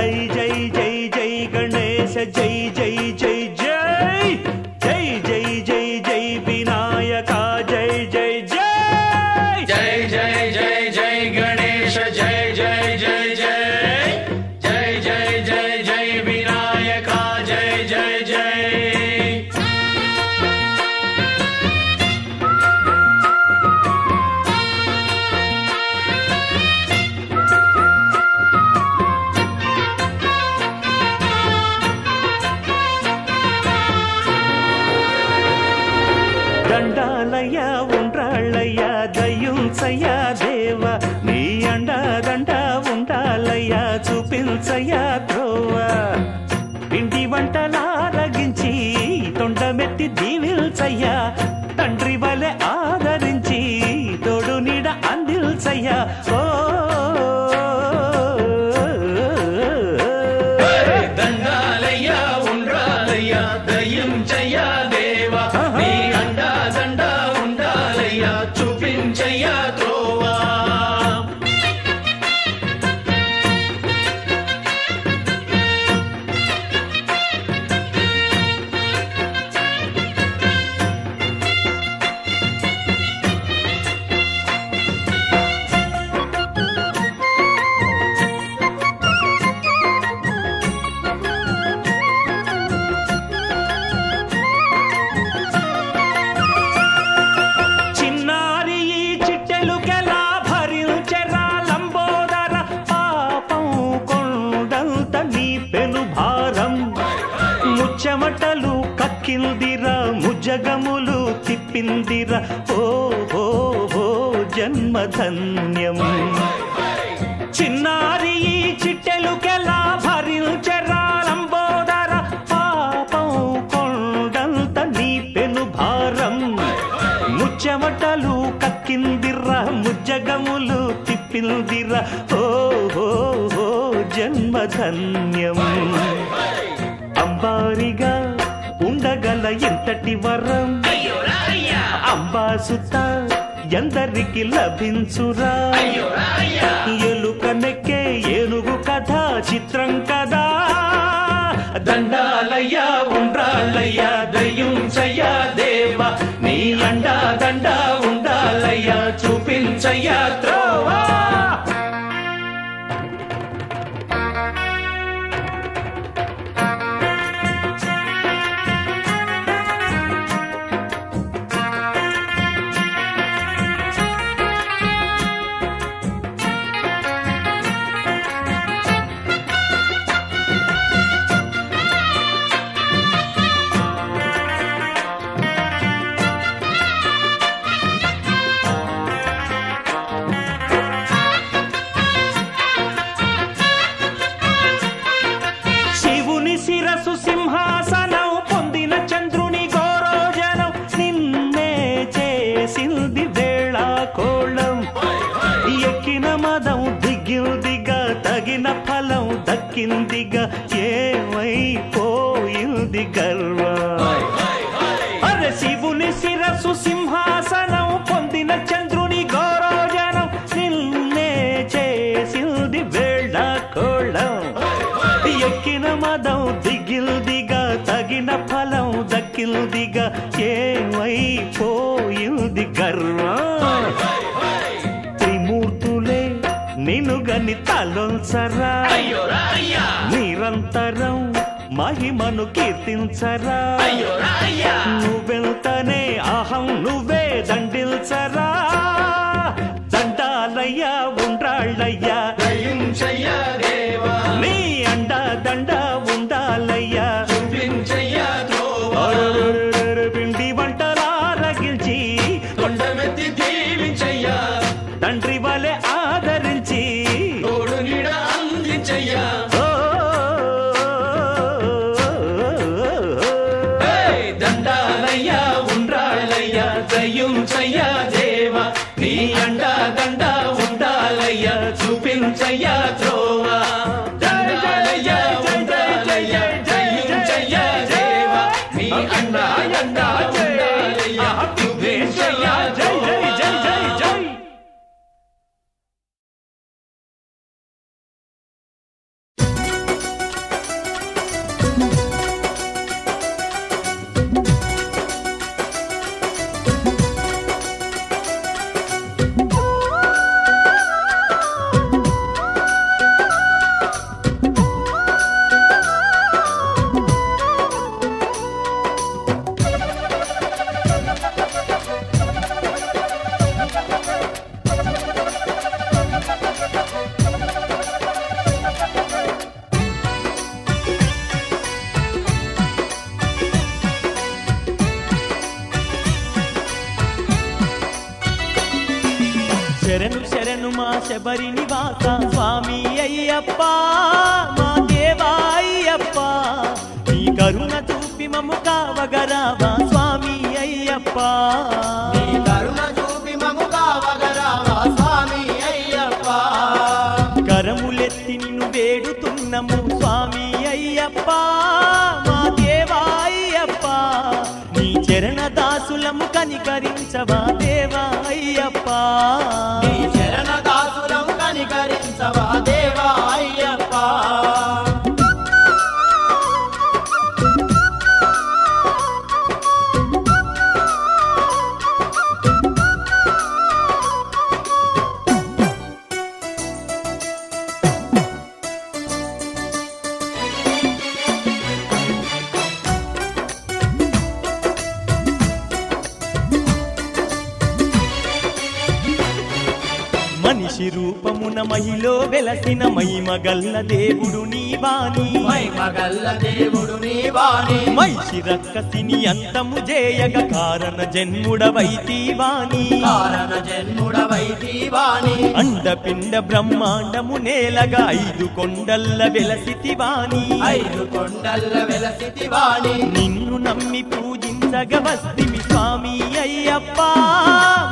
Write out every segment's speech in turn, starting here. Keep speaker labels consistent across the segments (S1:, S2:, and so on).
S1: జై జై జై జై గణేశ జై జై జై జై జై జై జై జై వినాయక జై జై జై
S2: జై జై జై జై గణేశ జై జై జై జై జై జై జై జై వినాయక జై జై జై
S1: దండాలయ్య ఉండ్రాళ్ళయ్య దయ్యుంచయ్య దేవ నీ అండా దండ ఉండాలయ్య చూపించయ్య త్రోవ పిండి వంటలారగించి తొండమెత్తి దీవిల్చయ్య తండ్రి వలె ఆదరించి తోడు నీడ అందిల్చయ్య ఓ
S2: దండాలయ్య ఉండ్రాలయ్య దయ్యుంచయ్య దేవ నీ అండా దండ ఉండాలయ్య చూపించయ్య త్రోవా
S1: చిన్నారి ఈ చిట్టెలుకెలా భరించెరా లంబోదర పాపం కొండంత నీ పెను భారం ముచ్చమటలు కక్కిందిరా ముజ్జగములు తిప్పిందిరా ఓ ఓ ఓ జన్మధన్యం చిన్నారి ఈ చిట్టెలుకెలా భరించెరా లంబోదర పాపం కొండంత నీ పెను భారం ముచ్చమటలు కక్కిందిరా ముజ్జగములు తిప్పిందిరా ఓ ఓ ఓ జన్మధన్యం అంబారిగా ఉండగల ఎంతటి వరం అంబాసుత ఎందరికి లభించురా ఎలుక నెక్కే ఏనుగు కథ చిత్రం కదా దండాలయ్య ఉండ్రాలయ్య దయ్యుంచయ్య దేవ నీ అండా దండ ఉండాలయ్య చూపించయ్య త్రోవా శివుని శిరసు సింహాసనం పొందిన చంద్రుని గోరోజనం నిన్నే చేసింది వేళ కోళం ఎక్కిన మదం దిగిందిగా తగిన ఫలం దక్కిందిగా ఏమైపోయింది గర్వం అరే శివుని శిరసు సింహాసనం పొందిన చంద్రుని గౌరవజనం నిన్నే చేసింది వేళ కోళం ఎక్కిన మదం దిగిల్దిగా తగిన ఫలం దక్కిల్దిగా ఏమైపోయింది గర్వం త్రిమూర్తులే నిన్ను గని తలొల్చరా నిరంతరం మహిమను కీర్తించరా నువ్వెళ్తనే అహం నువ్వే దండిల్చరా దండాలయ్య ఉండ్రాళ్ళయ్య
S2: దయ్యుంచయ్య దేవా
S1: నీ అండా దండ ఉండాలయ్యా
S2: చూపించయ్య త్రోవా
S1: పిండి వంటలారగించి
S2: కొండమెత్తి దీవించయ్య
S1: తండ్రి వలె ఆదరించి
S2: తోడు నీడ అందించయ్య దండాలయ్య ఉండ్రాళ్ళయ్య దయ్యుంచయ్య దేవా నీ అండా దండ ఉండాలయ్య చూపించయ్య త్రోవా దండాలయ్య ఉండ్రాళ్ళయ్య దయ్యుంచయ్య దేవా నీ అండా దండ ఉండాలయ్య చూపించయ్య
S1: జై జై జై జై జై శబరి నివాస స్వామి అయ్యప్ప మా దేవా అయ్యప్ప నీ కరుణ చూపి మము కావగరావా స్వామి అయ్యప్ప
S3: నీ కరుణ చూపి మము కావగరావా స్వామి అయ్యప్ప
S1: కరములెత్తి నిన్ను వేడుతున్నము స్వామి అయ్యప్ప మా దేవా అయ్యప్ప నీ చరణ దాసులము కనికరించవా దేవా అయ్యప్ప
S3: నీ చరణ దాసులము కనికరించవా దేవా అయ్యప్ప
S1: మనిషి రూపమున మహిలో వెలసిన మహిమగల్ల దేవుడు నీవాని
S3: మహిమగల్ల దేవుడు నీవాని
S1: మహిషి రక్కసిని అంతము జేయగ కారణ జన్ముడవైతీవాని
S3: కారణ జన్ముడవైతీవాని
S1: అండపిండ బ్రహ్మాండము నేలగా 5 కొండల్ల వెలసితివాని
S3: 5 కొండల్ల వెలసితివాని
S1: నిన్ను నమ్మి పూజించగ వస్తిమి స్వామి అయ్యప్ప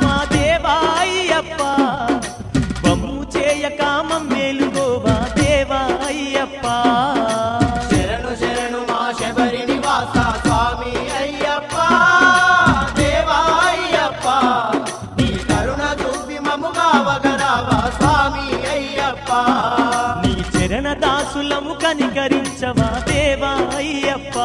S1: మా దేవా అయ్యప్ప బమ్ము చేయక మమ్మేలుగోవా దేవా అయ్యప్ప
S3: శరణు శరణు మా శబరి నివాస స్వామి అయ్యప్ప దేవా అయ్యప్ప నీ కరుణ చూపి మము కావగరావా స్వామి అయ్యప్ప
S1: నీ చరణ దాసులము కనికరించవా దేవా అయ్యప్ప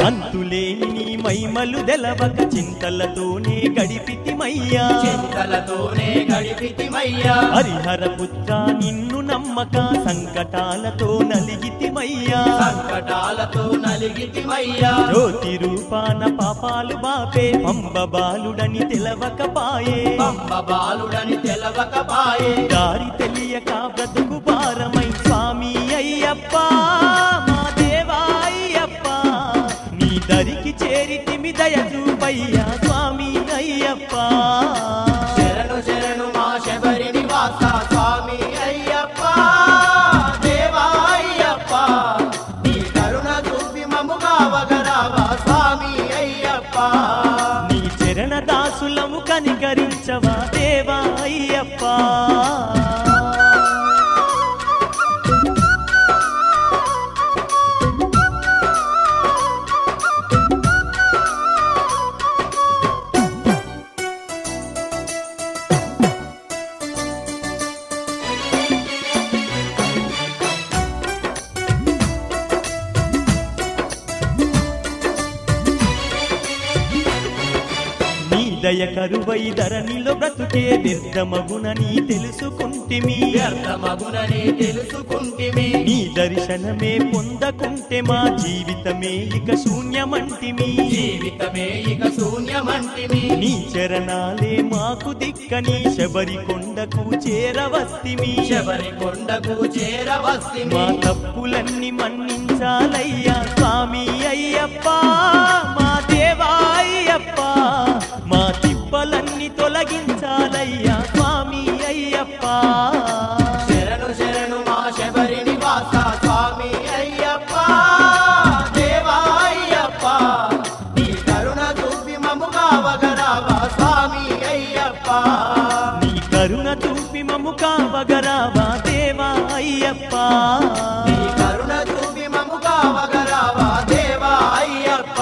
S1: అంతులేని నీ మహిమలు తెలవక చింతలతోనే గడిపితిమయ్యా
S3: చింతలతోనే గడిపితిమయ్యా
S1: హరిహర పుత్ర నిన్ను నమ్మక సంకటాలతో నలిగితిమయ్యా
S3: సంకటాలతో నలిగితిమయ్యా
S1: జ్యోతి రూపాన పాపాలు బాపే పంబ బాలుడని తెలవకపాయే
S3: పంబ బాలుడని తెలవకపాయే
S1: దారి తెలియక బ్రతుకు భారమై స్వామి అయ్యప్ప మా దేవా అయ్యప్ప నీ దరికి చేరితిమి దయ చూపయ్యా స్వామి అయ్యప్ప
S3: శరణు శరణు మా శబరి నివాస స్వామి అయ్యప్ప దేవా అయ్యప్ప నీ కరుణ చూపి మము కావగరావా స్వామి అయ్యప్ప
S1: నీ చరణ దాసులము కనికరించవా దేవా అయ్యప్ప దయ కరువై ధరణిలో బ్రతుకే వ్యర్థమగునని తెలుసుకుంటిమి
S3: వ్యర్థమగునని తెలుసుకుంటిమి
S1: నీ దర్శనమే పొందకుంటే మా జీవితమే ఇక శూన్యమంటిమి
S3: జీవితమే ఇక శూన్యమంటిమి
S1: నీ చరణాలే మాకు దిక్కని శబరి కొండకు చేరవస్తిమి
S3: శబరి కొండకు చేరవస్తిమి
S1: మా తప్పులన్నీ మన్నించాలయ్యా స్వామి అయ్యప్ప మా దేవా అయ్యప్ప మా తిప్పలన్నీ తొలగించాలయ్యా స్వామి అయ్యప్ప
S3: శరణు శరణు మా శబరి నివాస స్వామి అయ్యప్ప దేవా అయ్యప్ప నీ కరుణ చూపి మము కావగరావా స్వామి అయ్యప్ప
S1: నీ కరుణ చూపి మము కావగరావా దేవా అయ్యప్ప
S3: నీ కరుణ చూపి మము కావగరావా దేవా అయ్యప్ప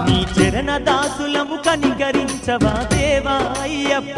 S1: నీ చరణ దాసులము కనికరించవా దేవా అయ్యప్ప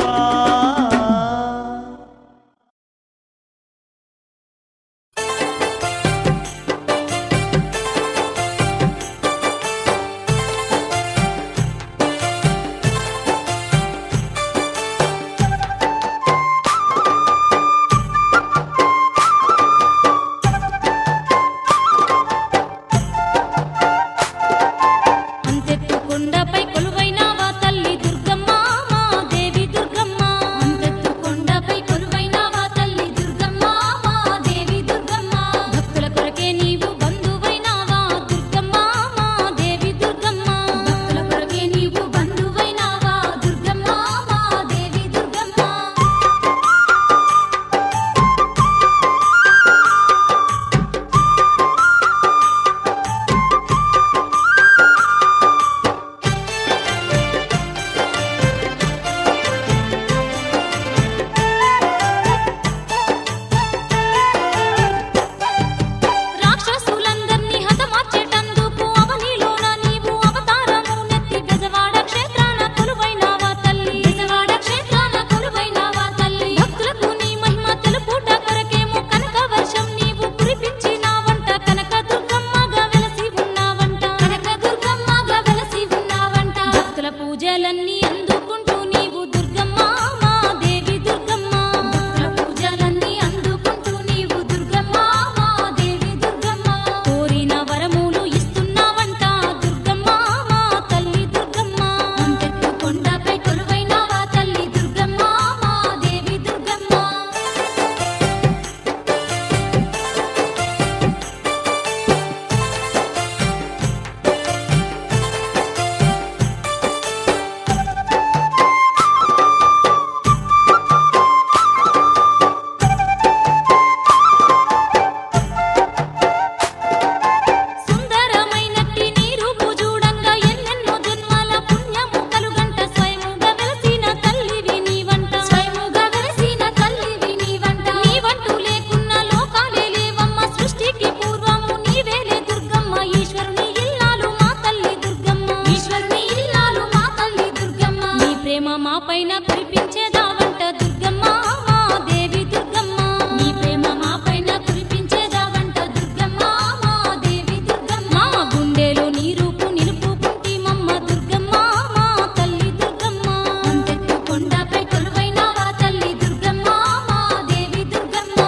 S4: పైన కురిపించేదావంట దుర్గమ్మ మా దేవి దుర్గమ్మ నీ ప్రేమ మా పైన కురిపించేదావంట దుర్గమ్మ మా దేవి దుర్గమ్మ మా గుండెలో నీ రూపు నిలుపుకుంటి మమ్మ దుర్గమ్మ మా తల్లి దుర్గమ్మ అంతెత్తు కొండపై కొలువైనవా తల్లి దుర్గమ్మ మా దేవి దుర్గమ్మ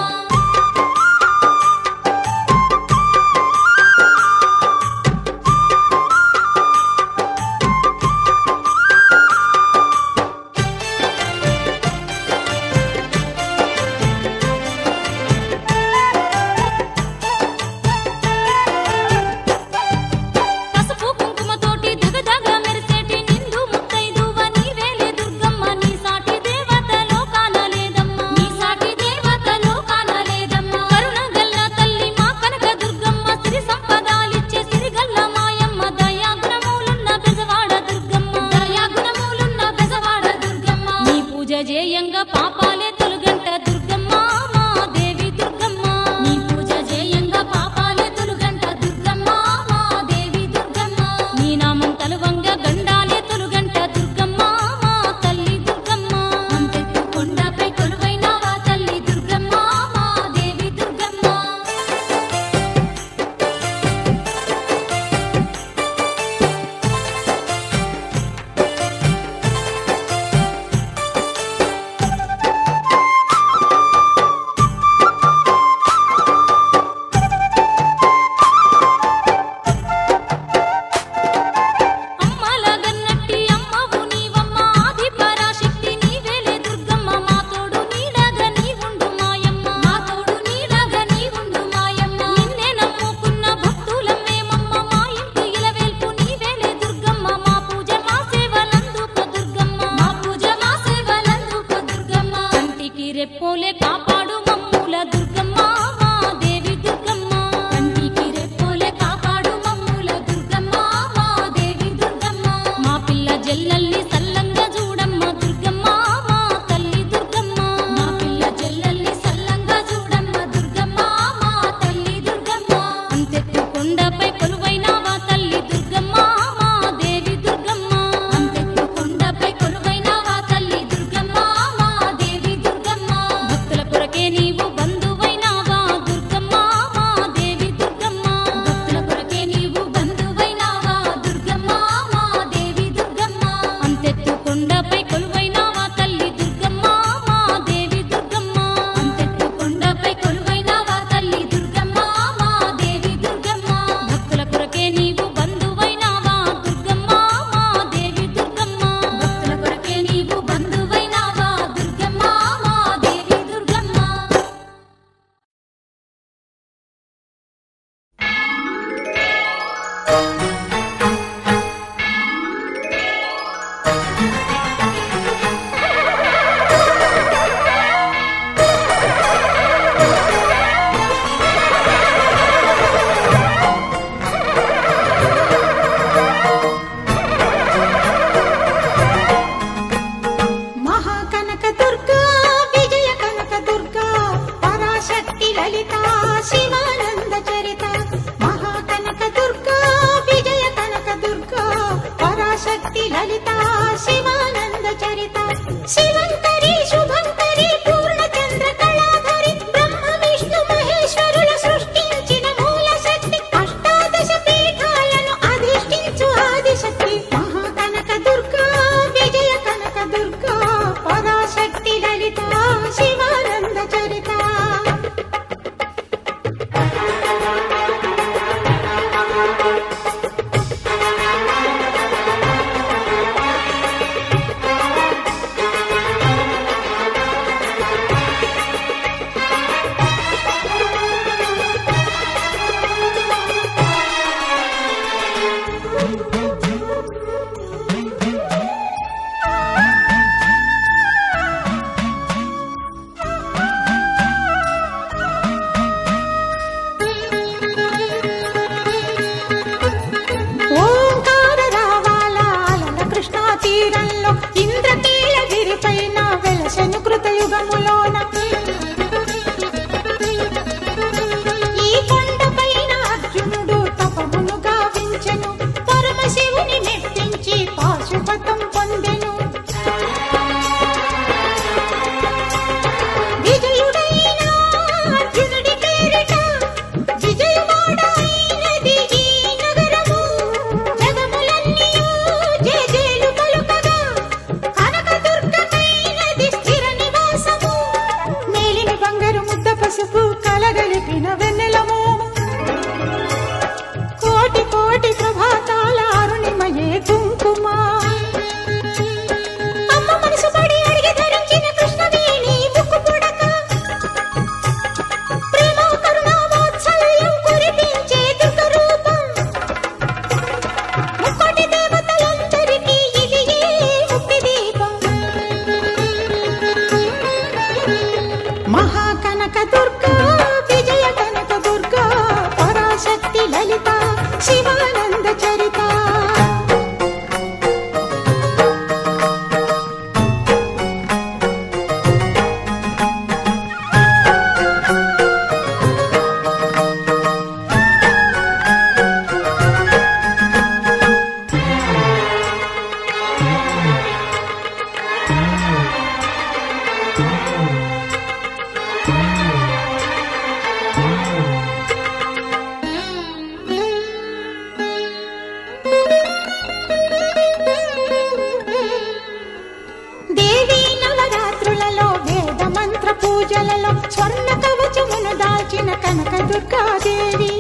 S5: దుర్గాదేవి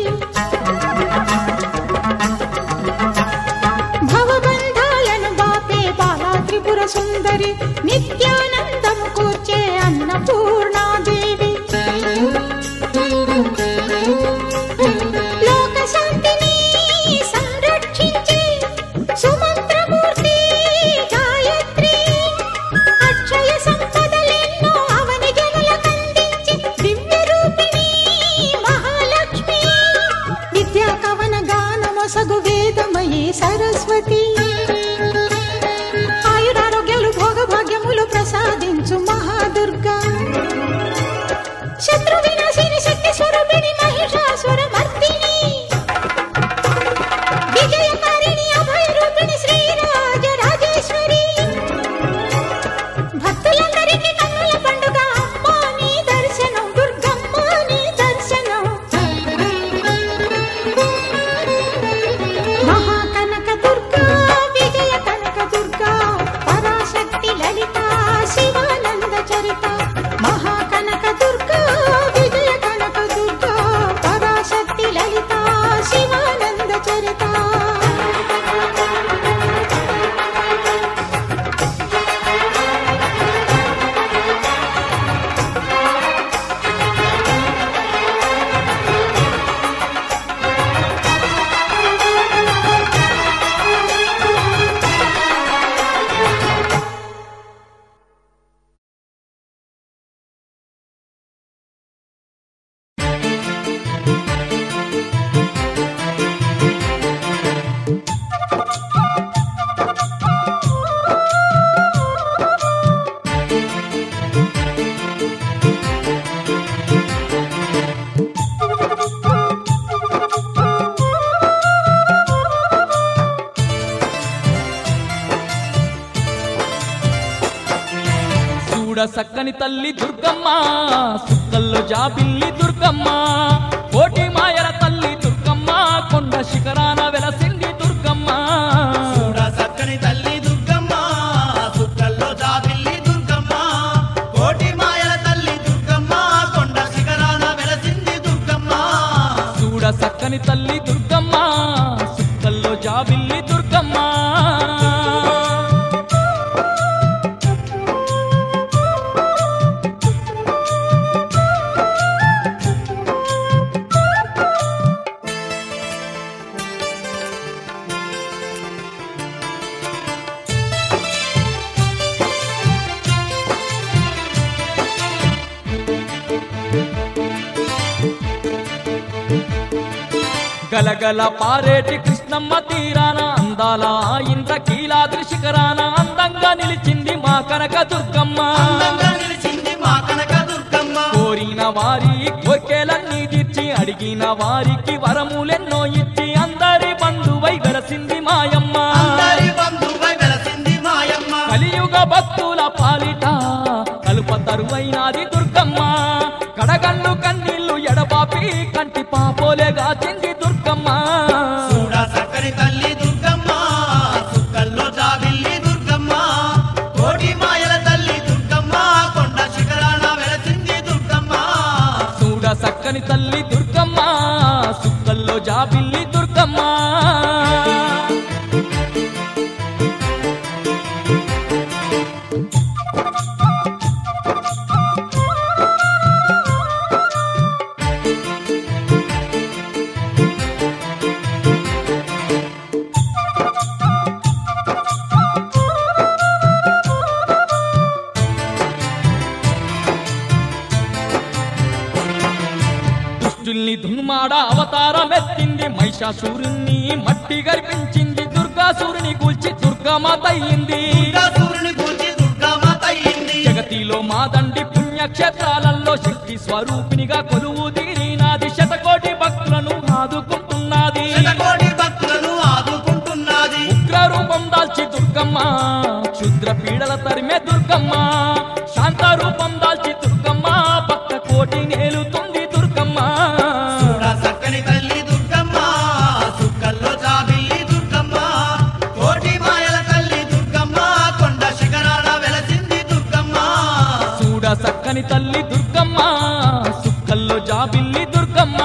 S5: భవబంధాలను బాపే బాలా త్రిపుర సుందరి నిత్యానందము కూర్చే అన్నపూర్ణాదేవి లోక శాంతిని సంరక్షించే సుమంత్రమూర్తి గాయత్రి అక్షయ సంపదలెన్నో అవని జనులకందించి దివ్య రూపిణి మహాలక్ష్మి విద్యా కవన గానమొసగు వేదమయీ సరస్వతి ఆయురారోగ్యాలు భోగభాగ్యములు ప్రసాదించు మహాదుర్గా శత్రు వినాశిని శక్తి స్వరూపిణి మహిషాసుర మర్దిని విజయకారిణి అభయ రూపిణి శ్రీరాజ రాజేశ్వరి భక్తులందరికీ కన్నుల పండుగ అమ్మా నీ దర్శనం దుర్గమ్మ నీ దర్శనం మహాకనక దుర్గా విజయ కనక దుర్గా పరాశక్తి లలిత శివానంద చరిత మహాకనక దుర్గా విజయ కనక దుర్గా పరాశక్తి లలిత శివానంద చరిత
S6: చూడ సక్కని తల్లి దుర్గమ్మ సుక్కల్లో జాబిల్లి దుర్గమ్మ కోటి మాయల తల్లి దుర్గమ్మ కొండ శిఖరాన వెలసింది దుర్గమ్మ
S3: చూడ సక్కని తల్లి దుర్గమ్మ సుక్కల్లో జాబిల్లి దుర్గమ్మ కోటి మాయల తల్లి దుర్గమ్మ కొండ శిఖరాన వెలసింది దుర్గమ్మ
S6: చూడ సక్కని తల్లి దుర్గమ్మ సుక్కల్లో జాబిల్లి దుర్గమ్మ గలగల పారేటి కృష్ణమ్మ తీరాన అందాల ఇంద్రకీలాద్రి శిఖరాన అందంగా నిలిచింది మా కనక దుర్గమ్మ
S3: అందంగా నిలిచింది మా కనక దుర్గమ్మ
S6: కోరిన వారి కోర్కెలన్నీ తీర్చి అడిగిన వారికి వరములెన్నో ఇచ్చి అందరి బంధువై వెలసింది మాయమ్మ
S3: అందరి బంధువై వెలసింది మాయమ్మ
S6: కలియుగ భక్తుల పాలిట కలుప తరువైనాది దుర్గమ్మ కడగళ్ళు కన్నీళ్లు ఎడబాపి కంటి పాపోలేగా చెంది దుర్గమ్మ
S3: చూడ సక్కని తల్లి దుర్గమ్మ సుక్కల్లో జాబిల్లి దుర్గమ్మ కోటి మాయల తల్లి దుర్గమ్మ కొండ శిఖరాన వెలసింది దుర్గమ్మ
S6: చూడ సక్కని తల్లి దుర్గమ్మ సుక్కల్లో జాబిల్లి దుర్గమ్మ దుష్టుల్ని దున్మాడ అవతారమెత్తింది మహిషాసురుణ్ణి మట్టి గర్పించింది దుర్గాసురుని కూల్చి దుర్గామాత అయ్యింది
S3: దుర్గాసురుని పూజి దుర్గామాత అయ్యింది
S6: జగతిలో మా దండి పుణ్యక్షేత్రాలలో శక్తి స్వరూపినిగా కొలువు తీరినాది శతకోటి భక్తులను ఆదుకుంటున్నది
S3: శతకోటి భక్తులను ఆదుకుంటున్నది
S6: ఉగ్ర రూపం దాల్చి దుర్గమ్మ క్షుద్ర పీడల తరిమే దుర్గమ్మ శాంత రూపం దాల్చి దుర్గమ్మ భక్త కోటి నేలుతుంది దుర్గమ్మ
S3: చూడ సక్కని తల్లి దుర్గమ్మ సుక్కల్లో జాబిల్లి దుర్గమ్మ కోటి మాయల తల్లి దుర్గమ్మ కొండ శిఖరాన వెలసింది దుర్గమ్మ
S6: చూడ సక్కని తల్లి దుర్గమ్మ సుక్కల్లో జాబిల్లి దుర్గమ్మ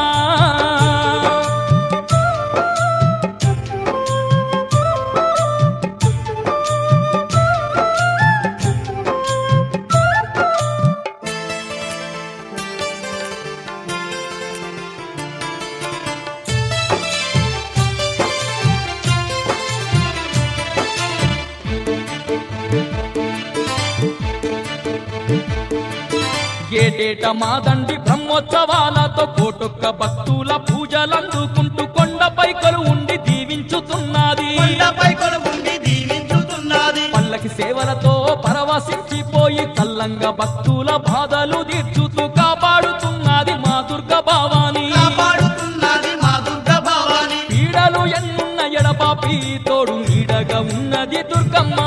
S6: ఏటేట మాదండి బ్రహ్మోత్సవాలతో కోటొక్క భక్తుల పూజలందుకుంటూ కొండపై కొలువుండి దీవించుతున్నది.
S3: కొండపై కొలువుండి దీవించుతున్నది.
S6: పల్లకి సేవలతో పరవశించిపోయి చల్లంగా భక్తుల బాధలు తీర్చుతూ కాపాడుతున్నది మా దుర్గ భవాని.
S3: కాపాడుతున్నది మా దుర్గ భవాని.
S6: పీడలు ఎన్నున్న ఎడబాపి తోడు నీడగా ఉన్నది దుర్గమ్మ.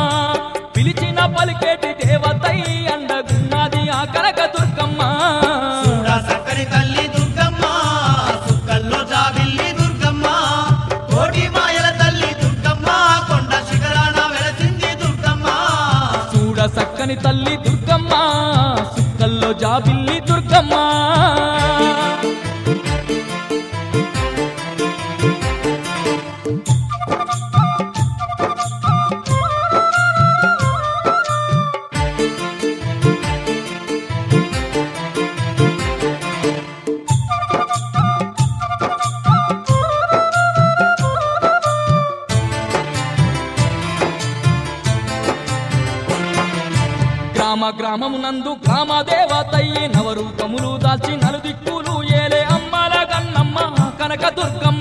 S6: పిలిచిన పలికేటి దేవతై అండగున్నది ఆ కనక దుర్గమ్మ.
S3: చూడ సక్కని తల్లి దుర్గమ్మ, సుక్కల్లో జాబిల్లి దుర్గమ్మ, కోటి మాయల తల్లి దుర్గమ్మ, కొండ శిఖరాన వెలసింది దుర్గమ్మ.
S6: చూడ సక్కని తల్లి దుర్గమ్మ, సుక్కల్లో జాబిల్లి దుర్గమ్మ. గ్రామమునందు గ్రామ దేవతయ్యి నవరూపములు దాల్చి నలుదిక్కులు ఏలే అమ్మల గన్నమ్మ కనక దుర్గమ్మ.